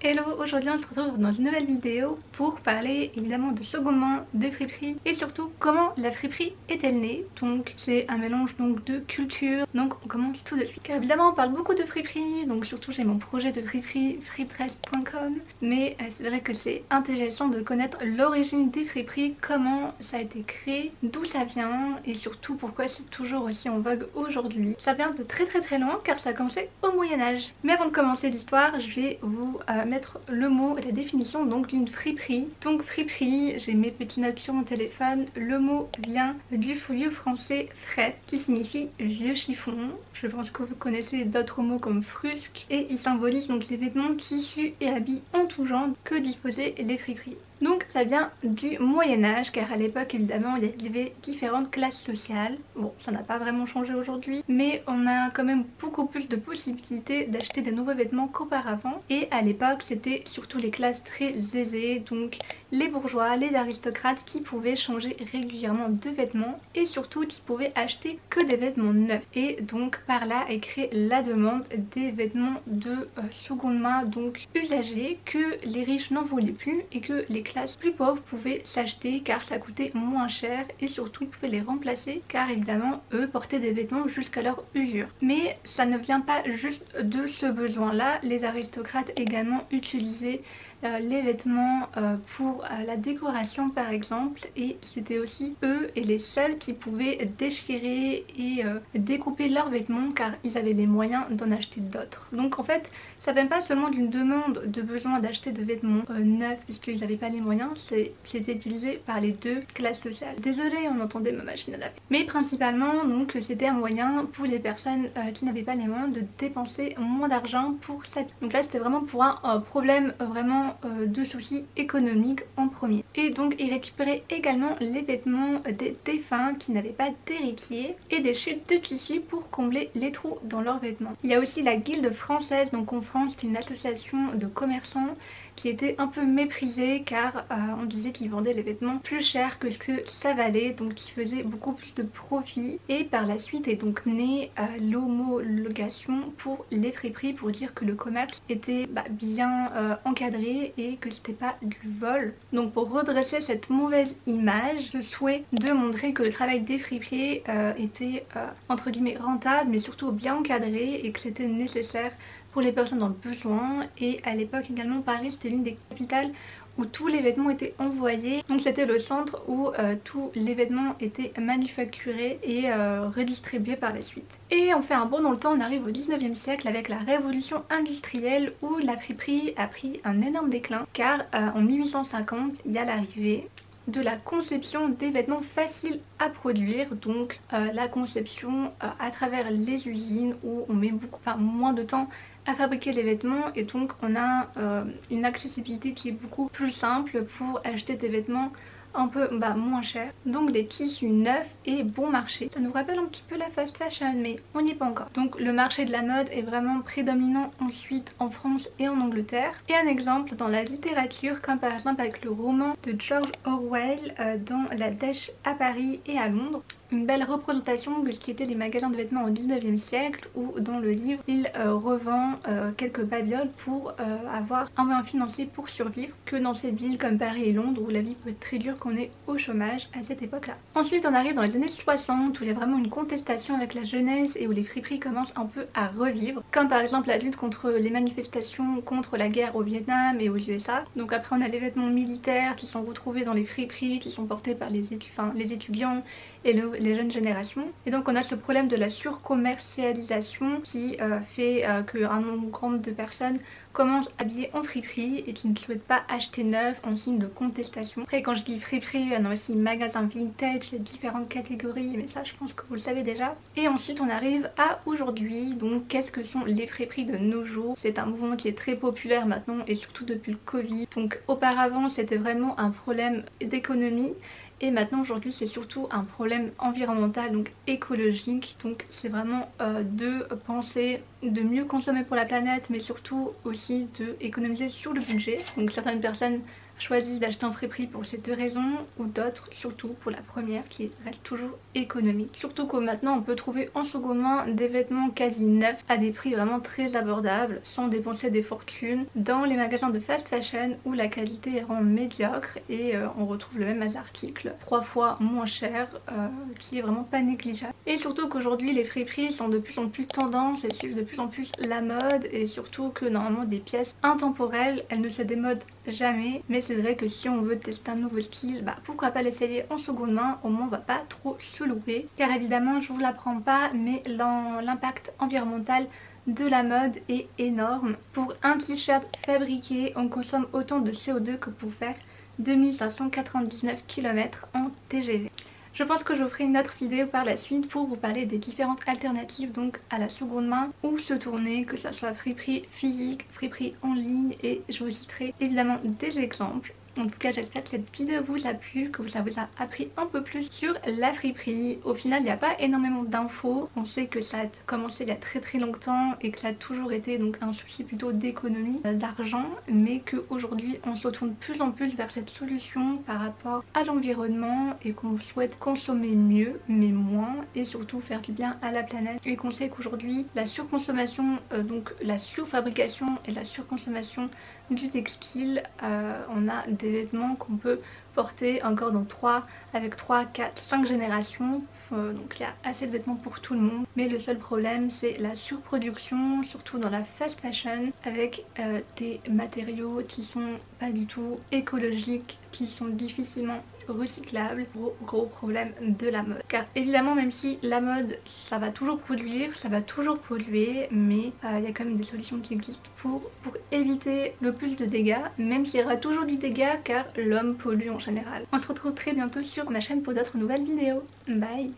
Hello, aujourd'hui on se retrouve dans une nouvelle vidéo pour parler évidemment de seconde main, de friperie et surtout comment la friperie est-elle née. Donc c'est un mélange donc de culture, donc on commence tout de suite. Car évidemment on parle beaucoup de friperie, donc surtout j'ai mon projet de friperie fripetress.com, mais c'est vrai que c'est intéressant de connaître l'origine des friperies, comment ça a été créé, d'où ça vient et surtout pourquoi c'est toujours aussi en vogue aujourd'hui. Ça vient de très loin car ça a commencé au Moyen-Âge. Mais avant de commencer l'histoire, je vais vous mettre le mot et la définition donc d'une friperie. Donc friperie, j'ai mes petites notes sur mon téléphone. Le mot vient du vieux français fret qui signifie vieux chiffon. Je pense que vous connaissez d'autres mots comme frusque et il symbolise donc les vêtements, tissus et habits en tout genre que disposaient les friperies. Donc ça vient du Moyen-Âge car à l'époque évidemment il y avait différentes classes sociales. Bon, ça n'a pas vraiment changé aujourd'hui, mais on a quand même beaucoup plus de possibilités d'acheter des nouveaux vêtements qu'auparavant. Et à l'époque c'était surtout les classes très aisées, donc les bourgeois, les aristocrates qui pouvaient changer régulièrement de vêtements et surtout qui pouvaient acheter que des vêtements neufs. Et donc par là est créée la demande des vêtements de seconde main, donc usagés, que les riches n'en voulaient plus et que les classes plus pauvres pouvaient s'acheter car ça coûtait moins cher et surtout ils pouvaient les remplacer car évidemment eux portaient des vêtements jusqu'à leur usure. Mais ça ne vient pas juste de ce besoin là, les aristocrates également utilisaient les vêtements pour la décoration par exemple, et c'était aussi eux et les seuls qui pouvaient déchirer et découper leurs vêtements car ils avaient les moyens d'en acheter d'autres. Donc en fait ça vient pas seulement d'une demande de besoin d'acheter de vêtements neufs puisqu'ils n'avaient pas les moyens, c'était utilisé par les deux classes sociales. Désolée, on entendait ma machine à laver. Mais principalement donc c'était un moyen pour les personnes qui n'avaient pas les moyens de dépenser moins d'argent pour s'habiller. Donc là c'était vraiment pour un problème vraiment de soucis économiques en premier. Et donc ils récupéraient également les vêtements des défunts qui n'avaient pas d'héritiers et des chutes de tissu pour combler les trous dans leurs vêtements. Il y a aussi la Guilde française, donc en France c'est une association de commerçants qui était un peu méprisée car on disait qu'ils vendaient les vêtements plus cher que ce que ça valait, donc ils faisaient beaucoup plus de profit. Et par la suite est donc née l'homologation pour les friperies pour dire que le commerce était bien encadré et que c'était pas du vol. Donc pour redresser cette mauvaise image, le souhait de montrer que le travail des friperies était entre guillemets rentable mais surtout bien encadré et que c'était nécessaire pour les personnes dans le besoin. Et à l'époque également Paris c'était l'une des capitales où tous les vêtements étaient envoyés, donc c'était le centre où tous les vêtements étaient manufacturés et redistribués par la suite. Et on fait un bond dans le temps, on arrive au 19e siècle avec la révolution industrielle où la friperie a pris un énorme déclin car en 1850 il y a l'arrivée de la conception des vêtements faciles à produire, donc la conception à travers les usines où on met moins de temps à fabriquer les vêtements et donc on a une accessibilité qui est beaucoup plus simple pour acheter des vêtements un peu moins cher, donc des tissus neufs et bon marché. Ça nous rappelle un petit peu la fast fashion mais on n'y est pas encore. Donc le marché de la mode est vraiment prédominant ensuite en France et en Angleterre. Et un exemple dans la littérature comme par exemple avec le roman de George Orwell dans La Dèche à Paris et à Londres. Une belle représentation de ce qui étaient les magasins de vêtements au 19e siècle où dans le livre il revend quelques babioles pour avoir un moyen financier pour survivre, que dans ces villes comme Paris et Londres où la vie peut être très dure, qu'on est au chômage à cette époque là. Ensuite on arrive dans les années 60 où il y a vraiment une contestation avec la jeunesse et où les friperies commencent un peu à revivre, comme par exemple la lutte contre les manifestations contre la guerre au Vietnam et aux USA. Donc après on a les vêtements militaires qui sont retrouvés dans les friperies, qui sont portés par les étudiants et les jeunes générations. Et donc on a ce problème de la surcommercialisation qui fait qu'un nombre grand de personnes commencent à habiller en friperie et qui ne souhaitent pas acheter neuf en signe de contestation. Après quand je dis friperie, on a aussi magasin vintage, les différentes catégories, mais ça je pense que vous le savez déjà. Et ensuite on arrive à aujourd'hui, donc qu'est-ce que sont les friperies de nos jours? C'est un mouvement qui est très populaire maintenant et surtout depuis le Covid. Donc auparavant c'était vraiment un problème d'économie. Et maintenant aujourd'hui c'est surtout un problème environnemental, donc écologique. Donc c'est vraiment de penser de mieux consommer pour la planète mais surtout aussi de économiser sur le budget. Donc certaines personnes choisi d'acheter en friperie pour ces deux raisons, ou d'autres surtout pour la première qui reste toujours économique. Surtout que maintenant on peut trouver en seconde main des vêtements quasi neufs à des prix vraiment très abordables sans dépenser des fortunes dans les magasins de fast fashion où la qualité est vraiment médiocre et on retrouve le même article 3 fois moins cher qui est vraiment pas négligeable. Et surtout qu'aujourd'hui les friperies sont de plus en plus tendance et suivent de plus en plus la mode, et surtout que normalement des pièces intemporelles elles ne se démodent jamais, mais c'est vrai que si on veut tester un nouveau style, bah pourquoi pas l'essayer en seconde main, au moins on va pas trop se louper, car évidemment je vous l'apprends pas mais l'impact environnemental de la mode est énorme. Pour un t-shirt fabriqué on consomme autant de CO2 que pour faire 2599 km en TGV. Je pense que je ferai une autre vidéo par la suite pour vous parler des différentes alternatives donc à la seconde main où se tourner, que ce soit friperie physique, friperie en ligne, et je vous citerai évidemment des exemples. En tout cas j'espère que cette vidéo vous a plu, que ça vous a appris un peu plus sur la friperie. Au final il n'y a pas énormément d'infos, on sait que ça a commencé il y a très longtemps et que ça a toujours été donc un souci plutôt d'économie d'argent, mais qu'aujourd'hui on se tourne de plus en plus vers cette solution par rapport à l'environnement et qu'on souhaite consommer mieux mais moins et surtout faire du bien à la planète, et qu'on sait qu'aujourd'hui la surconsommation, donc la surfabrication et la surconsommation du textile, on a des vêtements qu'on peut porter encore dans 3, 4, 5 générations, donc il y a assez de vêtements pour tout le monde, mais le seul problème c'est la surproduction, surtout dans la fast fashion, avec des matériaux qui sont pas du tout écologiques, qui sont difficilement recyclables. Gros problème de la mode, car évidemment même si la mode ça va toujours produire, ça va toujours polluer, mais il y a quand même des solutions qui existent pour éviter le plus de dégâts, même s'il y aura toujours du dégât car l'homme pollue en général. On se retrouve très bientôt sur ma chaîne pour d'autres nouvelles vidéos. Bye.